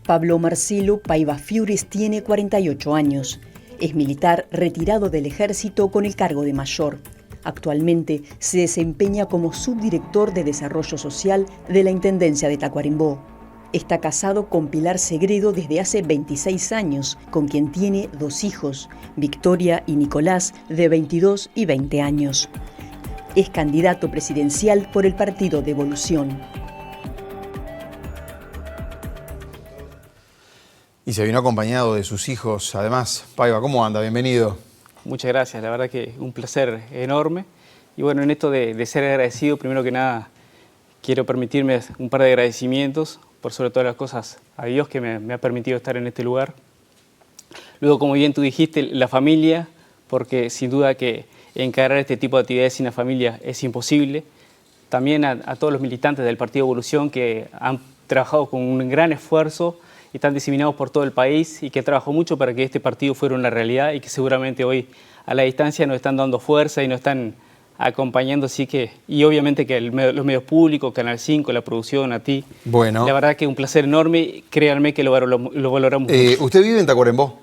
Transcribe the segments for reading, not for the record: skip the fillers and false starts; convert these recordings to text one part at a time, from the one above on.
Pablo Marcelo Paiva Fiures tiene 48 años. Es militar retirado del ejército con el cargo de mayor. Actualmente se desempeña como subdirector de Desarrollo Social de la Intendencia de Tacuarembó. Está casado con Pilar Segredo desde hace 26 años, con quien tiene 2 hijos, Victoria y Nicolás, de 22 y 20 años. Es candidato presidencial por el Partido Devolución. Y se vino acompañado de sus hijos, además. Paiva, ¿cómo anda? Bienvenido. Muchas gracias, la verdad que un placer enorme. Y bueno, en esto de ser agradecido, primero que nada, quiero permitirme un par de agradecimientos, por sobre todas las cosas, a Dios que me ha permitido estar en este lugar. Luego, como bien tú dijiste, la familia, porque sin duda que encarar este tipo de actividades sin la familia es imposible. También a todos los militantes del Partido Evolución que han trabajado con un gran esfuerzo y están diseminados por todo el país y que trabajó mucho para que este partido fuera una realidad y que seguramente hoy a la distancia nos están dando fuerza y nos están acompañando, así que, y obviamente que los medios públicos, Canal 5, la producción, a ti. Bueno. La verdad que es un placer enorme, créanme que lo valoramos mucho. ¿Usted vive en Tacuarembó?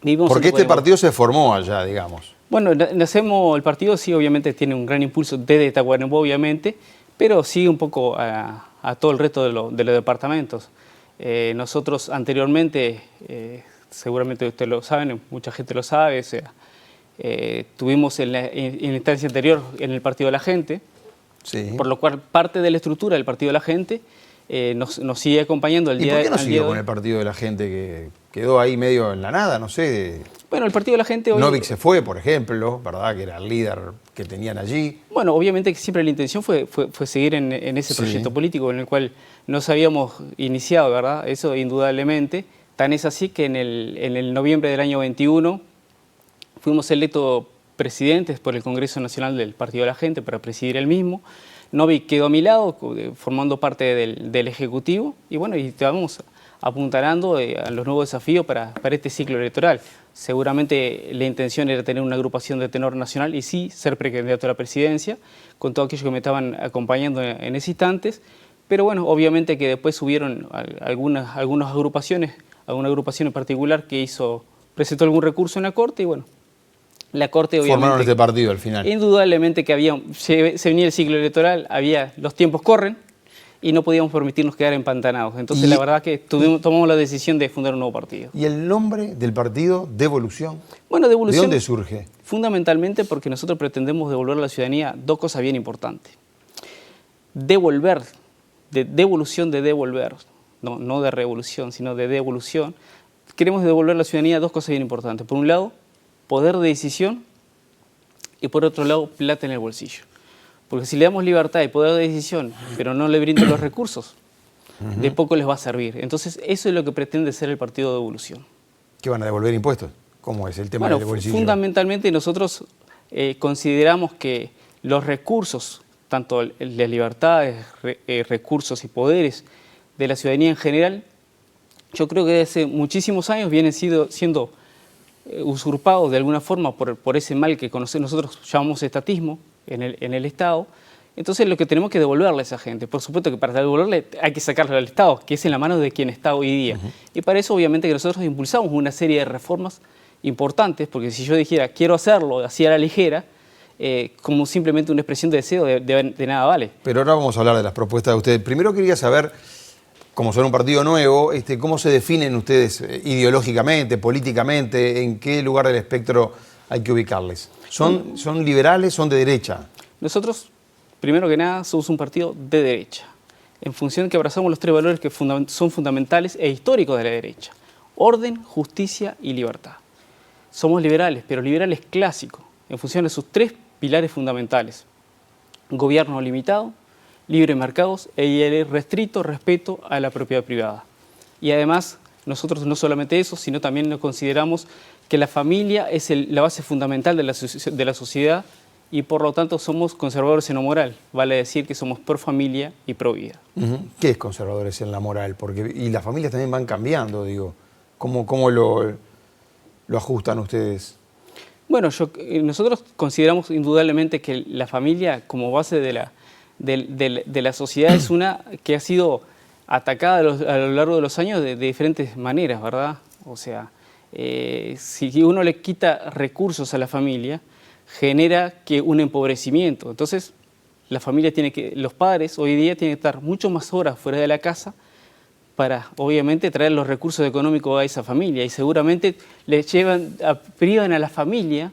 Vivimos porque en Tacuarembó. Este partido se formó allá, digamos. Bueno, el partido sí obviamente tiene un gran impulso desde Tacuarembó, obviamente, pero sigue un poco a todo el resto de los departamentos. Nosotros anteriormente, seguramente ustedes lo saben, mucha gente lo sabe, o sea, tuvimos en la instancia anterior en el Partido de la Gente, sí. Por lo cual parte de la estructura del Partido de la Gente nos sigue acompañando al día de hoy. ¿Y por qué no siguió con el Partido de la Gente que quedó ahí medio en la nada? No sé. Bueno, el Partido de la Gente hoy... Novik se fue, por ejemplo, ¿verdad? Que era el líder que tenían allí. Bueno, obviamente que siempre la intención fue seguir en ese proyecto político en el cual nos habíamos iniciado, ¿verdad? Eso indudablemente. Tan es así que en el noviembre del año 21 fuimos electos presidentes por el Congreso Nacional del Partido de la Gente para presidir el mismo. Novik quedó a mi lado, formando parte del Ejecutivo, y bueno, y estamos apuntalando a los nuevos desafíos para este ciclo electoral. Seguramente la intención era tener una agrupación de tenor nacional y sí ser precandidato a la presidencia, con todos aquellos que me estaban acompañando en ese instantes, pero bueno, obviamente que después hubieron algunas agrupaciones, alguna agrupación en particular que presentó algún recurso en la Corte y bueno, la Corte obviamente... Formaron este partido al final. Indudablemente que se venía el ciclo electoral, los tiempos corren y no podíamos permitirnos quedar empantanados. Entonces la verdad que tomamos la decisión de fundar un nuevo partido. ¿Y el nombre del partido, Devolución? Bueno, Devolución... ¿De dónde surge? Fundamentalmente porque nosotros pretendemos devolver a la ciudadanía 2 cosas bien importantes. Devolver, de devolución de devolver, no de revolución, sino de devolución. Queremos devolver a la ciudadanía 2 cosas bien importantes. Por un lado, poder de decisión y por otro lado, plata en el bolsillo. Porque si le damos libertad y poder de decisión, pero no le brindan los recursos, de poco les va a servir. Entonces, eso es lo que pretende ser el Partido de Evolución. ¿Qué van a devolver impuestos? ¿Cómo es el tema del bolsillo? Fundamentalmente nosotros consideramos que los recursos, tanto las libertades, recursos y poderes de la ciudadanía en general, yo creo que desde hace muchísimos años vienen siendo usurpados de alguna forma por ese mal que nosotros llamamos estatismo en el Estado. Entonces lo que tenemos que devolverle a esa gente, por supuesto que para devolverle hay que sacarle al Estado, que es en la mano de quien está hoy día. Y para eso obviamente que nosotros impulsamos una serie de reformas importantes, porque si yo dijera quiero hacerlo así a la ligera, como simplemente una expresión de deseo de nada vale. Pero ahora vamos a hablar de las propuestas de ustedes. Primero quería saber, como son un partido nuevo, ¿cómo se definen ustedes ideológicamente, políticamente? ¿En qué lugar del espectro hay que ubicarles? ¿Son liberales, son de derecha? Nosotros, primero que nada, somos un partido de derecha, en función de que abrazamos los 3 valores que son fundamentales e históricos de la derecha: orden, justicia y libertad. Somos liberales, pero liberales clásicos, en función de sus 3 pilares fundamentales: gobierno limitado, libre mercados y el restricto respeto a la propiedad privada. Y además, nosotros no solamente eso, sino también nos consideramos que la familia es la base fundamental de la sociedad y por lo tanto somos conservadores en lo moral. Vale decir que somos pro familia y pro vida. ¿Qué es conservadores en la moral? Y las familias también van cambiando, digo. ¿Cómo lo ajustan ustedes? Bueno, nosotros consideramos indudablemente que la familia como base de la sociedad es una que ha sido atacada a lo largo de los años de diferentes maneras, ¿verdad? O sea, si uno le quita recursos a la familia, genera que un empobrecimiento. Entonces, los padres hoy día tienen que estar mucho más horas fuera de la casa para, obviamente, traer los recursos económicos a esa familia. Y seguramente privan a la familia,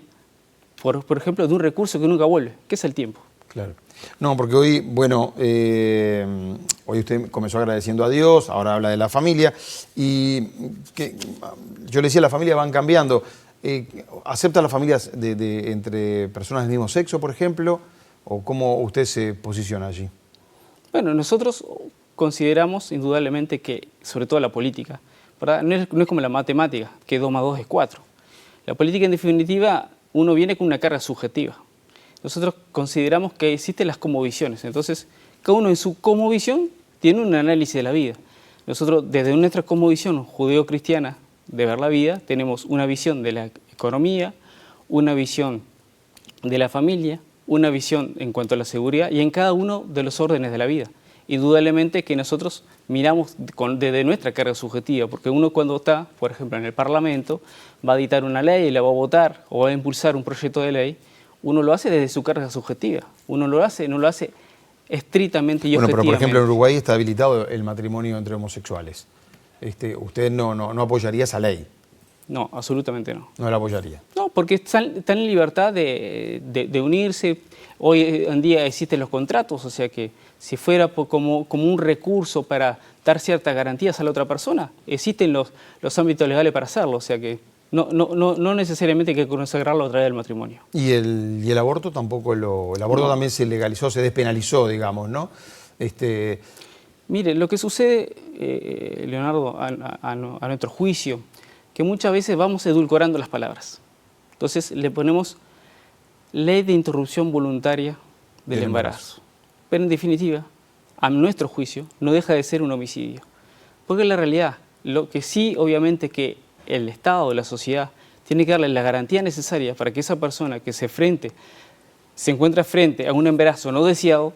por ejemplo, de un recurso que nunca vuelve, que es el tiempo. Claro. No, porque hoy, bueno, hoy usted comenzó agradeciendo a Dios, ahora habla de la familia, y yo le decía, las familias van cambiando. ¿Acepta las familias entre personas del mismo sexo, por ejemplo? ¿O cómo usted se posiciona allí? Bueno, nosotros consideramos indudablemente que, sobre todo la política, ¿verdad? No es como la matemática, que 2 más 2 es 4. La política, en definitiva, uno viene con una carga subjetiva. Nosotros consideramos que existen las cosmovisiones. Entonces, cada uno en su cosmovisión tiene un análisis de la vida. Nosotros, desde nuestra cosmovisión judeo-cristiana de ver la vida, tenemos una visión de la economía, una visión de la familia, una visión en cuanto a la seguridad y en cada uno de los órdenes de la vida. Indudablemente que nosotros miramos desde nuestra carga subjetiva, porque uno cuando está, por ejemplo, en el Parlamento, va a dictar una ley, la va a votar o va a impulsar un proyecto de ley, uno lo hace desde su carga subjetiva. Uno no lo hace estrictamente y objetivamente. Pero por ejemplo en Uruguay está habilitado el matrimonio entre homosexuales. ¿Usted no apoyaría esa ley? No, absolutamente no. ¿No la apoyaría? No, porque están en libertad de unirse. Hoy en día existen los contratos, o sea que si fuera como un recurso para dar ciertas garantías a la otra persona, existen los ámbitos legales para hacerlo, o sea que no necesariamente hay que consagrarlo a través del matrimonio. ¿Y el aborto tampoco el aborto también se legalizó, se despenalizó, digamos, ¿no? Mire, lo que sucede, Leonardo, a nuestro juicio, que muchas veces vamos edulcorando las palabras. Entonces le ponemos ley de interrupción voluntaria del embarazo. Pero en definitiva, a nuestro juicio, no deja de ser un homicidio. Porque en la realidad, lo que sí, obviamente, que el Estado, la sociedad, tiene que darle la garantía necesaria para que esa persona que se encuentra frente a un embarazo no deseado,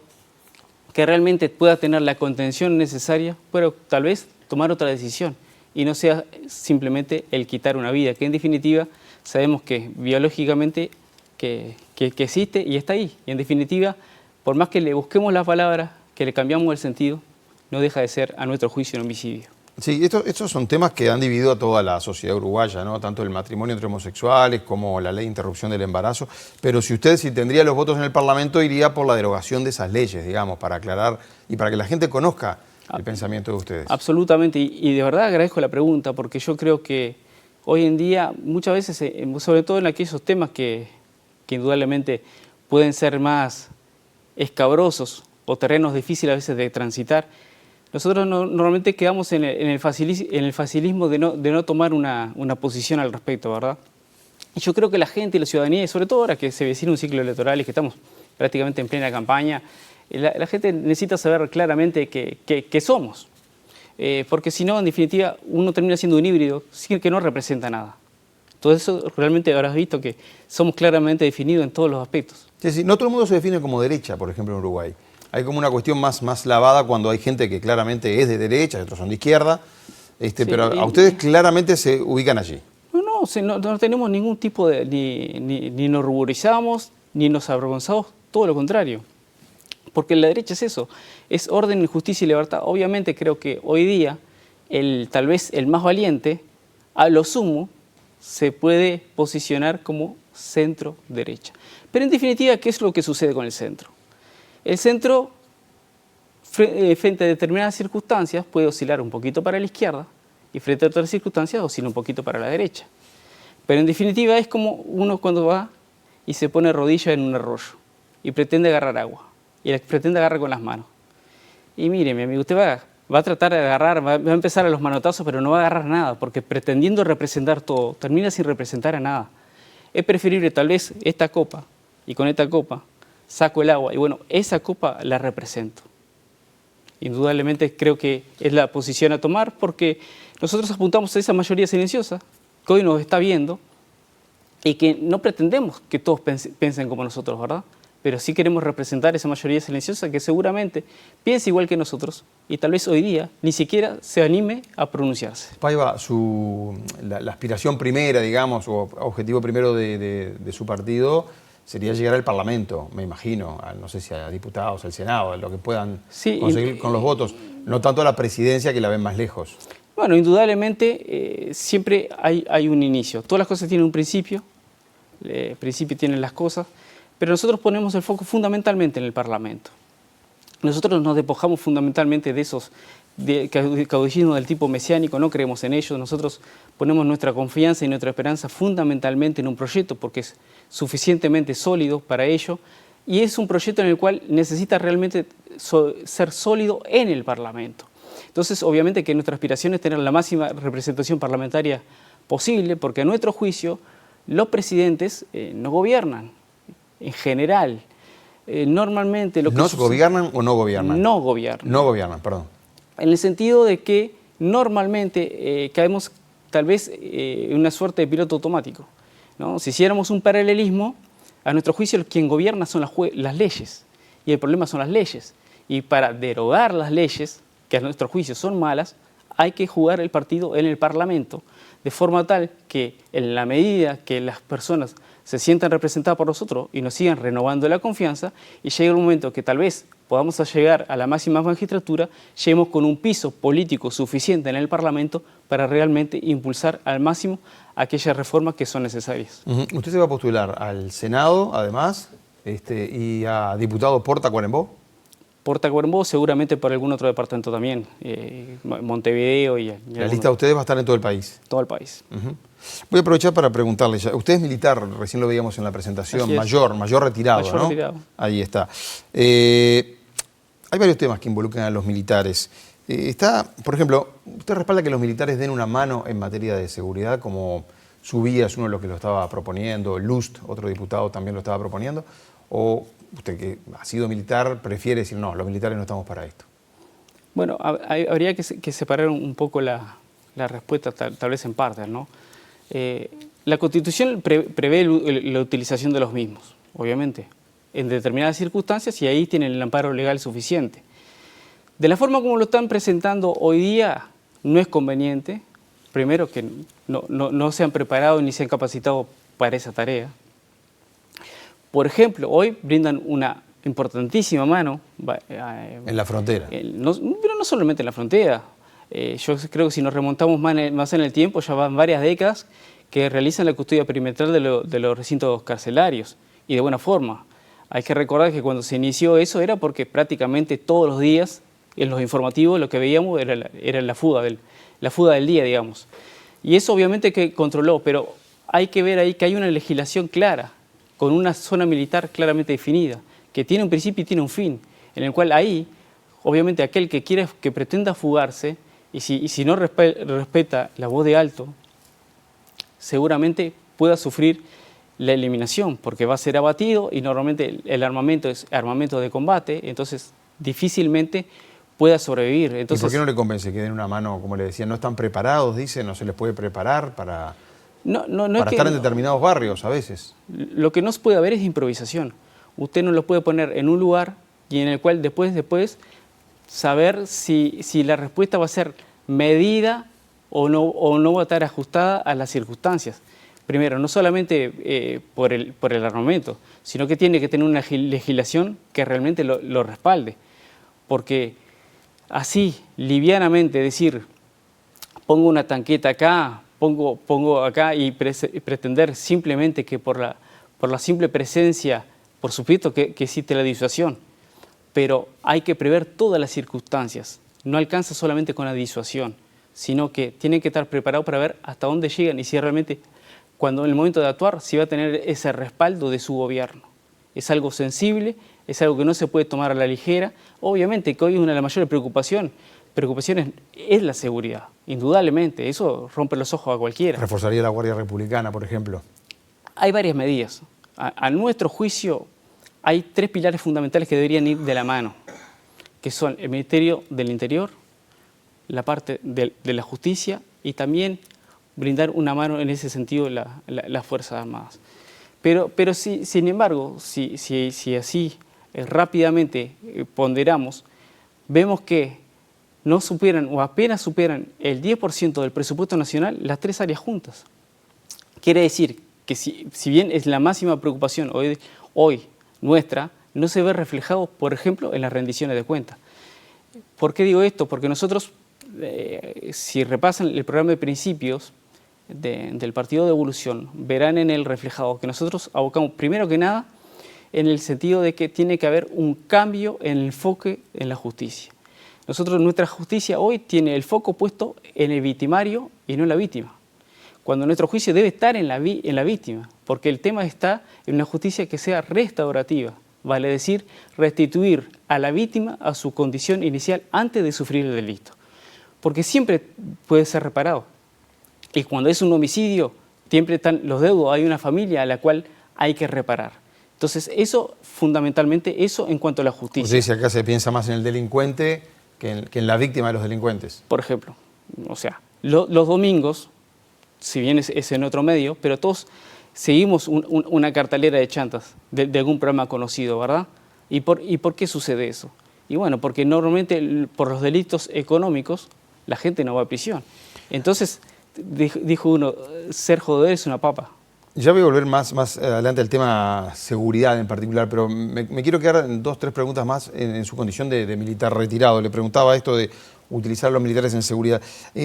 que realmente pueda tener la contención necesaria, pero tal vez tomar otra decisión y no sea simplemente el quitar una vida, que en definitiva sabemos que biológicamente que existe y está ahí. Y en definitiva, por más que le busquemos la palabra, que le cambiamos el sentido, no deja de ser, a nuestro juicio, un homicidio. Sí, estos son temas que han dividido a toda la sociedad uruguaya, ¿no? Tanto el matrimonio entre homosexuales como la ley de interrupción del embarazo. Pero si tendría los votos en el Parlamento, iría por la derogación de esas leyes, digamos, para aclarar y para que la gente conozca el pensamiento de ustedes. Absolutamente, y de verdad agradezco la pregunta, porque yo creo que hoy en día, muchas veces, sobre todo en aquellos temas que indudablemente pueden ser más escabrosos o terrenos difíciles a veces de transitar, nosotros normalmente quedamos en el facilismo de no tomar una posición al respecto, ¿verdad? Y yo creo que la gente y la ciudadanía, y sobre todo ahora que se avecina un ciclo electoral y que estamos prácticamente en plena campaña, la gente necesita saber claramente qué somos. Porque si no, en definitiva, uno termina siendo un híbrido que no representa nada. Todo eso realmente habrás visto que somos claramente definidos en todos los aspectos. Sí, no todo el mundo se define como derecha, por ejemplo, en Uruguay. Hay como una cuestión más lavada cuando hay gente que claramente es de derecha y otros son de izquierda, sí, pero a ustedes claramente se ubican allí. No tenemos ningún tipo de... Ni nos ruborizamos, ni nos avergonzamos, todo lo contrario. Porque la derecha es eso, es orden, justicia y libertad. Obviamente creo que hoy día, tal vez el más valiente, a lo sumo, se puede posicionar como centro-derecha. Pero en definitiva, ¿qué es lo que sucede con el centro? El centro, frente a determinadas circunstancias, puede oscilar un poquito para la izquierda y frente a otras circunstancias oscila un poquito para la derecha. Pero en definitiva es como uno cuando va y se pone rodilla en un arroyo y pretende agarrar agua y la pretende agarrar con las manos. Y mire, mi amigo, usted va a tratar de agarrar, va a empezar a los manotazos, pero no va a agarrar nada porque pretendiendo representar todo, termina sin representar a nada. Es preferible tal vez esta copa y con esta copa saco el agua y bueno, esa copa la represento. Indudablemente creo que es la posición a tomar porque nosotros apuntamos a esa mayoría silenciosa que hoy nos está viendo y que no pretendemos que todos piensen como nosotros, ¿verdad? pero sí queremos representar esa mayoría silenciosa que seguramente piensa igual que nosotros y tal vez hoy día ni siquiera se anime a pronunciarse. Paiva, la aspiración primera, digamos, o objetivo primero de su partido sería llegar al Parlamento, me imagino, no sé si a diputados, al Senado, a lo que puedan conseguir con los votos, no tanto a la presidencia que la ven más lejos. Bueno, indudablemente siempre hay un inicio. Todas las cosas tienen un principio, el principio tienen las cosas, pero nosotros ponemos el foco fundamentalmente en el Parlamento. Nosotros nos despojamos fundamentalmente de esos caudillismos del tipo mesiánico, no creemos en ellos. Nosotros ponemos nuestra confianza y nuestra esperanza fundamentalmente en un proyecto porque es suficientemente sólido para ello y es un proyecto en el cual necesita realmente ser sólido en el Parlamento. Entonces, obviamente que nuestra aspiración es tener la máxima representación parlamentaria posible porque a nuestro juicio los presidentes no gobiernan. En general, normalmente... ¿Nos gobiernan o no gobiernan? No gobiernan. No gobiernan, perdón. En el sentido de que normalmente caemos tal vez en una suerte de piloto automático, ¿no? Si hiciéramos un paralelismo, a nuestro juicio quien gobierna son las leyes, y el problema son las leyes. Y para derogar las leyes, que a nuestro juicio son malas, hay que jugar el partido en el Parlamento, de forma tal que en la medida que las personas se sientan representadas por nosotros y nos sigan renovando la confianza y llegue un momento que tal vez podamos llegar a la máxima magistratura, lleguemos con un piso político suficiente en el Parlamento para realmente impulsar al máximo aquellas reformas que son necesarias. ¿Usted se va a postular al Senado, además, y a diputado por Tacuarembó? Por Tacuarembó, seguramente por algún otro departamento también, Montevideo y la lista de ustedes va a estar en todo el país. Todo el país. Voy a aprovechar para preguntarle, usted es militar, recién lo veíamos en la presentación, mayor retirado, mayor ¿no? Retirado. Ahí está. Hay varios temas que involucran a los militares. Por ejemplo, ¿usted respalda que los militares den una mano en materia de seguridad, como Subía es uno de los que lo estaba proponiendo, Lust, otro diputado, también lo estaba proponiendo? ¿O usted, que ha sido militar, prefiere decir, no, los militares no estamos para esto? Bueno, habría que separar un poco la respuesta, tal vez en partes, ¿no? La Constitución prevé la utilización de los mismos, obviamente, en determinadas circunstancias y ahí tienen el amparo legal suficiente. De la forma como lo están presentando hoy día, no es conveniente, primero que no se han preparado ni se han capacitado para esa tarea. Por ejemplo, hoy brindan una importantísima mano. En la frontera. Pero no solamente en la frontera. Yo creo que si nos remontamos más en el tiempo, ya van varias décadas que realizan la custodia perimetral de los recintos carcelarios y de buena forma. Hay que recordar que cuando se inició eso era porque prácticamente todos los días en los informativos lo que veíamos era la fuga del día, digamos. Y eso obviamente que controló, pero hay que ver ahí que hay una legislación clara, con una zona militar claramente definida, que tiene un principio y tiene un fin, en el cual ahí, obviamente aquel que pretenda fugarse, y si no respeta la voz de alto, seguramente pueda sufrir la eliminación, porque va a ser abatido y normalmente el armamento es armamento de combate, entonces difícilmente pueda sobrevivir. Entonces, ¿y por qué no le convence que den una mano, como le decía, no están preparados, dice, no se les puede preparar para estar en determinados barrios a veces? Lo que no se puede haber es improvisación. Usted no lo puede poner en un lugar y en el cual después saber si la respuesta va a ser medida o no va a estar ajustada a las circunstancias. Primero, no solamente por el armamento, sino que tiene que tener una legislación que realmente lo respalde. Porque así, livianamente decir, pongo una tanqueta acá, pongo acá y pretender simplemente que por la simple presencia, por supuesto que existe la disuasión, pero hay que prever todas las circunstancias. No alcanza solamente con la disuasión, sino que tienen que estar preparados para ver hasta dónde llegan y si realmente, cuando en el momento de actuar, si va a tener ese respaldo de su gobierno. Es algo sensible, es algo que no se puede tomar a la ligera. Obviamente que hoy una de las mayores preocupaciones es la seguridad, indudablemente, eso rompe los ojos a cualquiera. ¿Reforzaría la Guardia Republicana, por ejemplo? Hay varias medidas. A nuestro juicio hay 3 pilares fundamentales que deberían ir de la mano, que son el Ministerio del Interior, la parte de la justicia y también brindar una mano en ese sentido las Fuerzas Armadas. Pero sin embargo, si así rápidamente ponderamos, vemos que no superan o apenas superan el 10% del presupuesto nacional las tres áreas juntas. Quiere decir que si bien es la máxima preocupación hoy nuestra, no se ve reflejado, por ejemplo, en las rendiciones de cuentas. ¿Por qué digo esto? Porque nosotros, si repasan el programa de principios del Partido de Evolución, verán en él reflejado que nosotros abocamos, primero que nada, en el sentido de que tiene que haber un cambio en el enfoque en la justicia. Nuestra justicia hoy tiene el foco puesto en el victimario y no en la víctima, cuando nuestro juicio debe estar en la víctima, porque el tema está en una justicia que sea restaurativa, vale decir, restituir a la víctima a su condición inicial antes de sufrir el delito, porque siempre puede ser reparado. Y cuando es un homicidio, siempre están los deudos, hay una familia a la cual hay que reparar. Entonces, eso fundamentalmente, eso en cuanto a la justicia. Usted dice acá se piensa más en el delincuente que en la víctima de los delincuentes. Por ejemplo, o sea, los domingos, si bien es en otro medio, pero todos seguimos una cartelera de chantas de algún programa conocido, ¿verdad? ¿Y por qué sucede eso? Y bueno, porque normalmente por los delitos económicos la gente no va a prisión. Entonces, dijo uno, ser jodedor es una papa. Ya voy a volver más adelante al tema seguridad en particular, pero me quiero quedar en 2 o 3 preguntas más en su condición de militar retirado. Le preguntaba esto de utilizar a los militares en seguridad.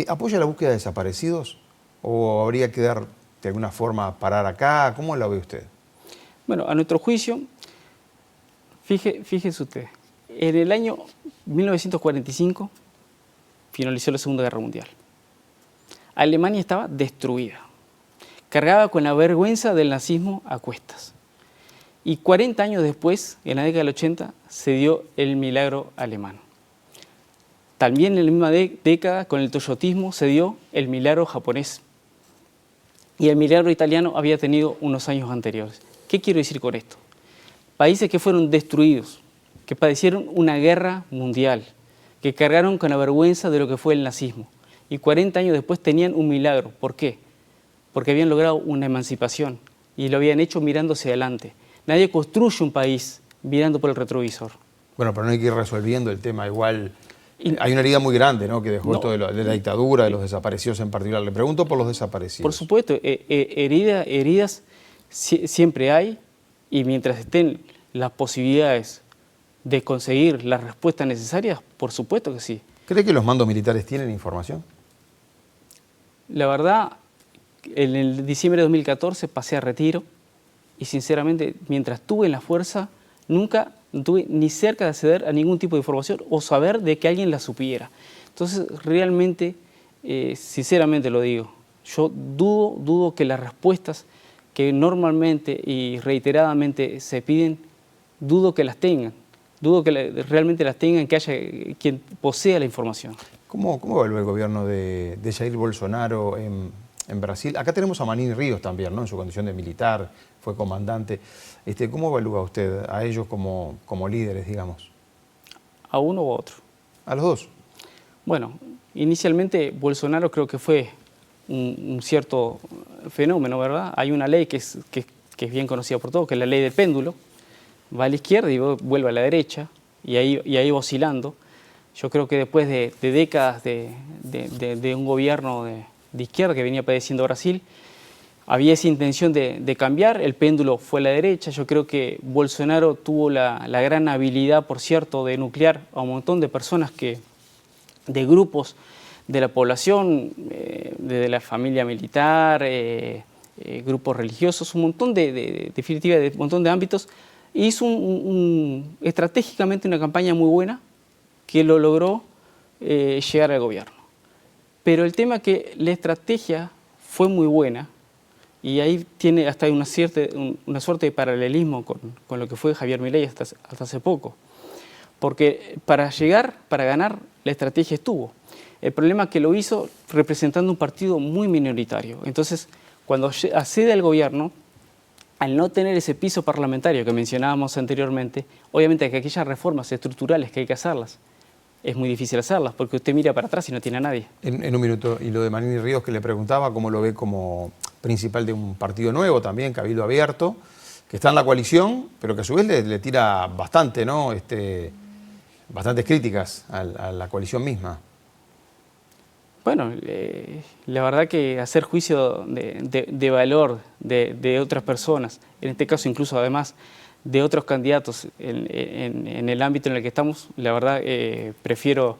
¿Apoya la búsqueda de desaparecidos o habría que dar de alguna forma parar acá? ¿Cómo la ve usted? Bueno, a nuestro juicio, fíjese usted, en el año 1945 finalizó la Segunda Guerra Mundial. Alemania estaba destruida, cargaba con la vergüenza del nazismo a cuestas. Y 40 años después, en la década del 80, se dio el milagro alemán. También en la misma década, con el toyotismo, se dio el milagro japonés. Y el milagro italiano había tenido unos años anteriores. ¿Qué quiero decir con esto? Países que fueron destruidos, que padecieron una guerra mundial, que cargaron con la vergüenza de lo que fue el nazismo. Y 40 años después tenían un milagro. ¿Por qué? Porque habían logrado una emancipación y lo habían hecho mirando hacia adelante. Nadie construye un país mirando por el retrovisor. Bueno, pero no hay que ir resolviendo el tema igual. Hay una herida muy grande, ¿no?, que dejó esto de la dictadura, de los desaparecidos en particular. Le pregunto por los desaparecidos. Por supuesto, heridas siempre hay, y mientras estén las posibilidades de conseguir las respuestas necesarias, por supuesto que sí. ¿Cree que los mandos militares tienen información? La verdad, en el diciembre de 2014 pasé a retiro y sinceramente, mientras estuve en la fuerza, nunca estuve ni cerca de acceder a ningún tipo de información o saber de que alguien la supiera. Entonces, realmente, sinceramente lo digo, yo dudo que las respuestas que normalmente y reiteradamente se piden, dudo que las tengan. Dudo que realmente las tengan, que haya quien posea la información. ¿Cómo evalúa el gobierno de Jair Bolsonaro en Brasil? Acá tenemos a Manini Ríos también, ¿no?, en su condición de militar, fue comandante. ¿Cómo evalúa usted a ellos como líderes, digamos? ¿A uno u otro? A los dos. Bueno, inicialmente Bolsonaro creo que fue un cierto fenómeno, ¿verdad? Hay una ley que es bien conocida por todos, que es la ley del péndulo. Va a la izquierda y vuelve a la derecha, y ahí oscilando. Yo creo que después de décadas de un gobierno de izquierda que venía padeciendo Brasil, había esa intención de cambiar, el péndulo fue a la derecha. Yo creo que Bolsonaro tuvo la gran habilidad, por cierto, de nuclear a un montón de personas, de grupos de la población, de la familia militar, grupos religiosos, un montón de un montón de ámbitos. Hizo estratégicamente una campaña muy buena que lo logró llegar al gobierno. Pero el tema es que la estrategia fue muy buena y ahí tiene hasta una suerte de paralelismo con lo que fue Javier Milei hasta hace poco. Porque para ganar, la estrategia estuvo. El problema es que lo hizo representando un partido muy minoritario. Entonces, cuando accede al gobierno, al no tener ese piso parlamentario que mencionábamos anteriormente, obviamente que aquellas reformas estructurales que hay que hacerlas, es muy difícil hacerlas, porque usted mira para atrás y no tiene a nadie. En un minuto, y lo de Manini Ríos que le preguntaba, ¿cómo lo ve como principal de un partido nuevo también, Cabildo Abierto, que está en la coalición, pero que a su vez le tira bastante, ¿no? Bastantes críticas a la coalición misma. Bueno, la verdad que hacer juicio de valor de otras personas, en este caso incluso además de otros candidatos en el ámbito en el que estamos, la verdad prefiero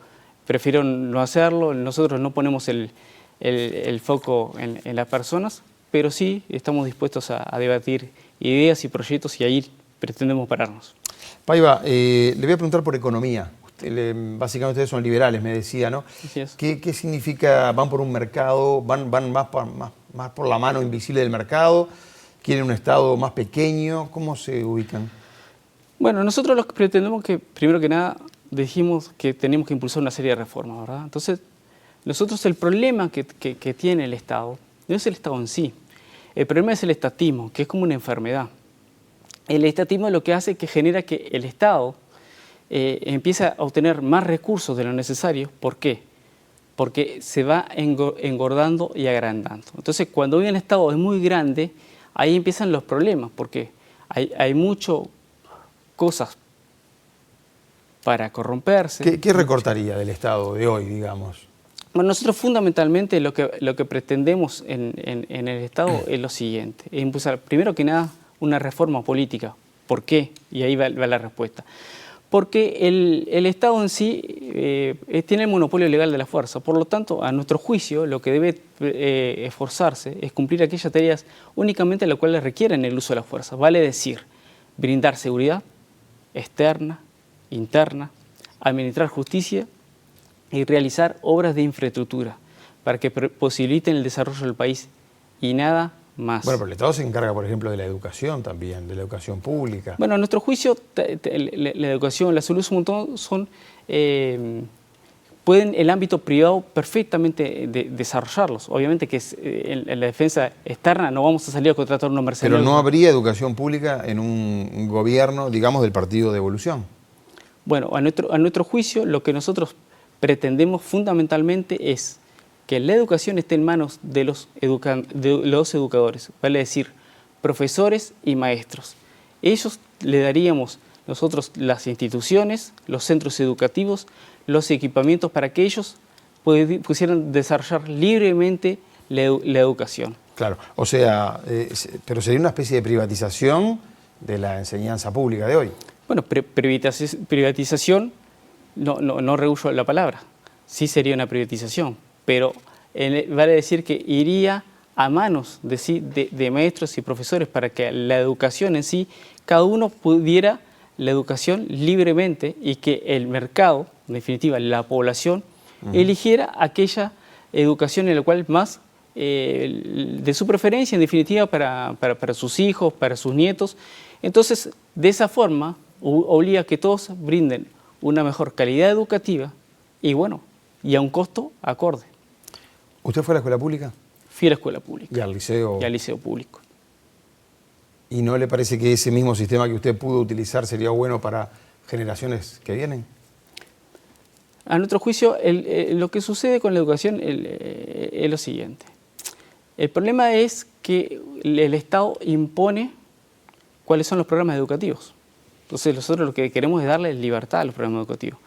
no hacerlo. Nosotros no ponemos el foco en las personas, pero sí estamos dispuestos a debatir ideas y proyectos y ahí pretendemos pararnos. Paiva, le voy a preguntar por economía. Básicamente ustedes son liberales, me decía, ¿no? Así es. ¿Qué significa? ¿Van por un mercado? ¿Van más por la mano invisible del mercado? ¿Quieren un Estado más pequeño? ¿Cómo se ubican? Bueno, nosotros lo que pretendemos que, primero que nada, dijimos que tenemos que impulsar una serie de reformas, ¿verdad? Entonces, nosotros el problema que tiene el Estado no es el Estado en sí. El problema es el estatismo, que es como una enfermedad. El estatismo es lo que hace que genera que el Estado empieza a obtener más recursos de lo necesario. ¿Por qué? Porque se va engordando y agrandando. Entonces, cuando un Estado es muy grande, ahí empiezan los problemas, porque hay muchas cosas para corromperse. ¿Qué recortaría del Estado de hoy, digamos? Bueno, nosotros fundamentalmente lo que pretendemos en el Estado es lo siguiente, es impulsar primero que nada una reforma política. ¿Por qué? Y ahí va la respuesta. Porque el Estado en sí tiene el monopolio legal de la fuerza. Por lo tanto, a nuestro juicio, lo que debe esforzarse es cumplir aquellas tareas únicamente las cuales requieren el uso de la fuerza. Vale decir, brindar seguridad externa, interna, administrar justicia y realizar obras de infraestructura para que posibiliten el desarrollo del país y nada más. Bueno, pero el Estado se encarga, por ejemplo, de la educación también, de la educación pública. Bueno, a nuestro juicio, la educación, la salud son pueden el ámbito privado perfectamente desarrollarlos. Obviamente que en la defensa externa no vamos a salir a contratar unos mercenarios. Pero no habría educación pública en un gobierno, digamos, del Partido de Evolución. Bueno, a nuestro juicio, lo que nosotros pretendemos fundamentalmente es que la educación esté en manos de los educadores, vale decir, profesores y maestros. Ellos le daríamos nosotros las instituciones, los centros educativos, los equipamientos para que ellos pudieran desarrollar libremente la educación. Claro, o sea, pero sería una especie de privatización de la enseñanza pública de hoy. Bueno, privatización, no rehuyo la palabra, sí sería una privatización, pero vale decir que iría a manos de maestros y profesores para que la educación en sí, cada uno pudiera la educación libremente y que el mercado, en definitiva la población, eligiera aquella educación en la cual más de su preferencia, en definitiva para sus hijos, para sus nietos. Entonces, de esa forma, obliga a que todos brinden una mejor calidad educativa y bueno, y a un costo acorde. ¿Usted fue a la escuela pública? Fui a la escuela pública. ¿Y al liceo? Y al liceo público. ¿Y no le parece que ese mismo sistema que usted pudo utilizar sería bueno para generaciones que vienen? A nuestro juicio, lo que sucede con la educación es lo siguiente. El problema es que el Estado impone cuáles son los programas educativos. Entonces nosotros lo que queremos es darle libertad a los programas educativos.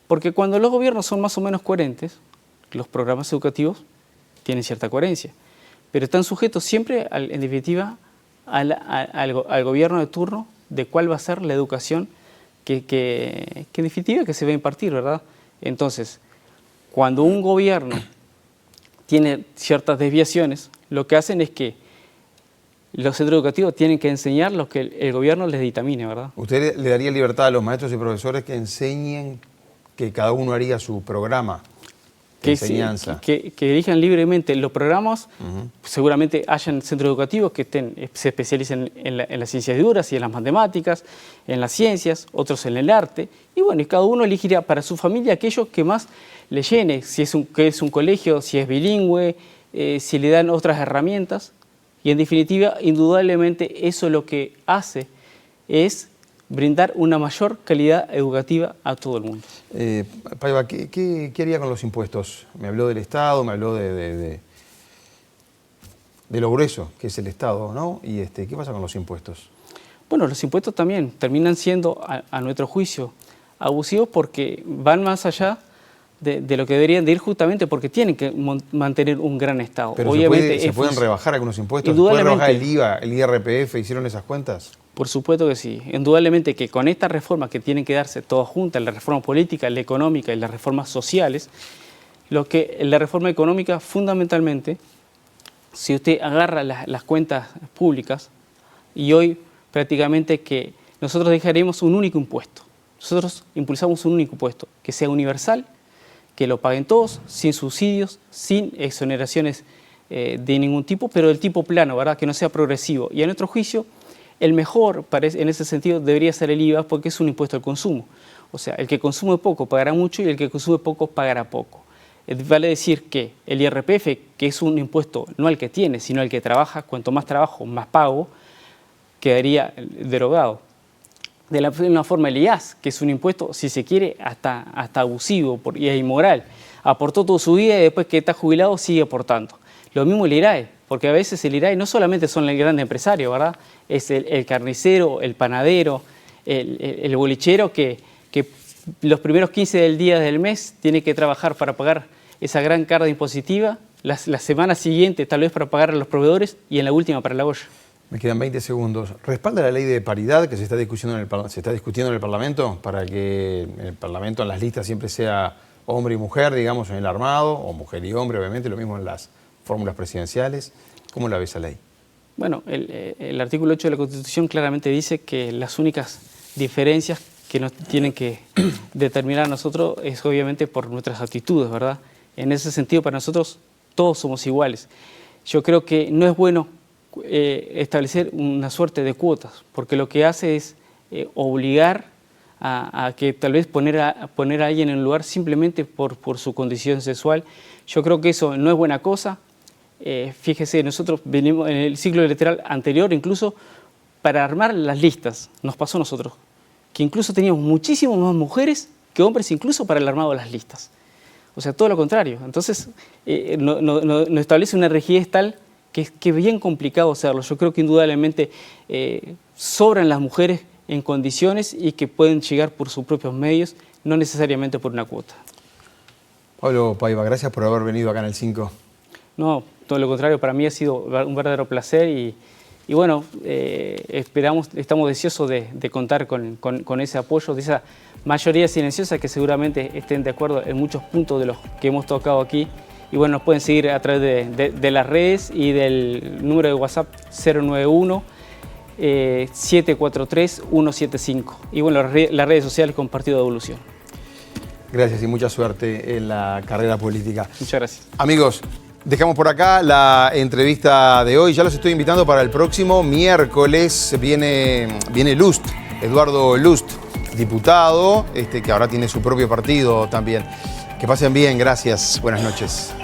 Porque cuando los gobiernos son más o menos coherentes, los programas educativos tienen cierta coherencia, pero están sujetos siempre, en definitiva, al gobierno de turno de cuál va a ser la educación que en definitiva que se va a impartir, ¿verdad? Entonces, cuando un gobierno tiene ciertas desviaciones, lo que hacen es que los centros educativos tienen que enseñar lo que el gobierno les dictamine, ¿verdad? ¿Usted le daría libertad a los maestros y profesores que enseñen, que cada uno haría su programa de enseñanza? Que elijan libremente los programas. Seguramente hayan centros educativos que se especialicen en las ciencias duras y en las matemáticas, en las ciencias, otros en el arte. Y bueno, y cada uno elegirá para su familia aquello que más le llene, si es un colegio, si es bilingüe, si le dan otras herramientas. Y en definitiva, indudablemente eso lo que hace es brindar una mayor calidad educativa a todo el mundo. Paiva, ¿qué haría con los impuestos? Me habló del Estado, me habló de lo grueso, que es el Estado, ¿no? Y ¿qué pasa con los impuestos? Bueno, los impuestos también terminan siendo, a nuestro juicio, abusivos porque van más allá de lo que deberían de ir, justamente porque tienen que mantener un gran Estado. Pero obviamente ¿se pueden rebajar algunos impuestos? Indudablemente. ¿Se puede rebajar el IVA, el IRPF? ¿Hicieron esas cuentas? Por supuesto que sí. Indudablemente que con estas reformas que tienen que darse todas juntas, la reforma política, la económica y las reformas sociales, la reforma económica fundamentalmente, si usted agarra las cuentas públicas, y hoy prácticamente que nosotros dejaremos un único impuesto. Nosotros impulsamos un único impuesto, que sea universal, que lo paguen todos, sin subsidios, sin exoneraciones de ningún tipo, pero del tipo plano, ¿verdad? Que no sea progresivo. Y a nuestro juicio, el mejor en ese sentido debería ser el IVA, porque es un impuesto al consumo. O sea, el que consume poco pagará mucho y el que consume poco pagará poco. Vale decir que el IRPF, que es un impuesto no al que tiene, sino al que trabaja, cuanto más trabajo, más pago, quedaría derogado. De la misma forma el IAS, que es un impuesto, si se quiere, hasta abusivo y inmoral. Aportó toda su vida y después que está jubilado sigue aportando. Lo mismo el IRAE, porque a veces el IRAE no solamente son el gran empresario, ¿verdad? Es el carnicero, el panadero, el bolichero que los primeros 15 del día del mes tiene que trabajar para pagar esa gran carga impositiva, la semana siguiente tal vez para pagar a los proveedores y en la última para la olla. Me quedan 20 segundos. ¿Respalda la ley de paridad que se está discutiendo en el Parlamento para que en el Parlamento en las listas siempre sea hombre y mujer, digamos, en el armado, o mujer y hombre, obviamente, lo mismo en las fórmulas presidenciales? ¿Cómo la ve esa ley? Bueno, el artículo 8 de la Constitución claramente dice que las únicas diferencias que nos tienen que determinar a nosotros es obviamente por nuestras actitudes, ¿verdad? En ese sentido, para nosotros todos somos iguales. Yo creo que no es bueno establecer una suerte de cuotas, porque lo que hace es obligar a que tal vez poner a alguien en un lugar simplemente por su condición sexual. Yo creo que eso no es buena cosa. Fíjese, nosotros venimos en el ciclo electoral anterior, incluso para armar las listas, nos pasó a nosotros, que incluso teníamos muchísimas más mujeres que hombres, incluso para el armado de las listas. O sea, todo lo contrario. Entonces, no establece una rigidez tal que es bien complicado hacerlo. Yo creo que indudablemente sobran las mujeres en condiciones y que pueden llegar por sus propios medios, no necesariamente por una cuota. Pablo Paiva, gracias por haber venido acá en el 5. No, todo lo contrario, para mí ha sido un verdadero placer y bueno, estamos deseosos de contar con ese apoyo, de esa mayoría silenciosa que seguramente estén de acuerdo en muchos puntos de los que hemos tocado aquí. Y bueno, nos pueden seguir a través de las redes y del número de WhatsApp 091-743-175. Y bueno, las redes sociales con Partido de Evolución. Gracias y mucha suerte en la carrera política. Muchas gracias. Amigos, dejamos por acá la entrevista de hoy. Ya los estoy invitando para el próximo miércoles. Viene Lust, Eduardo Lust, diputado, que ahora tiene su propio partido también. Que pasen bien, gracias. Buenas noches.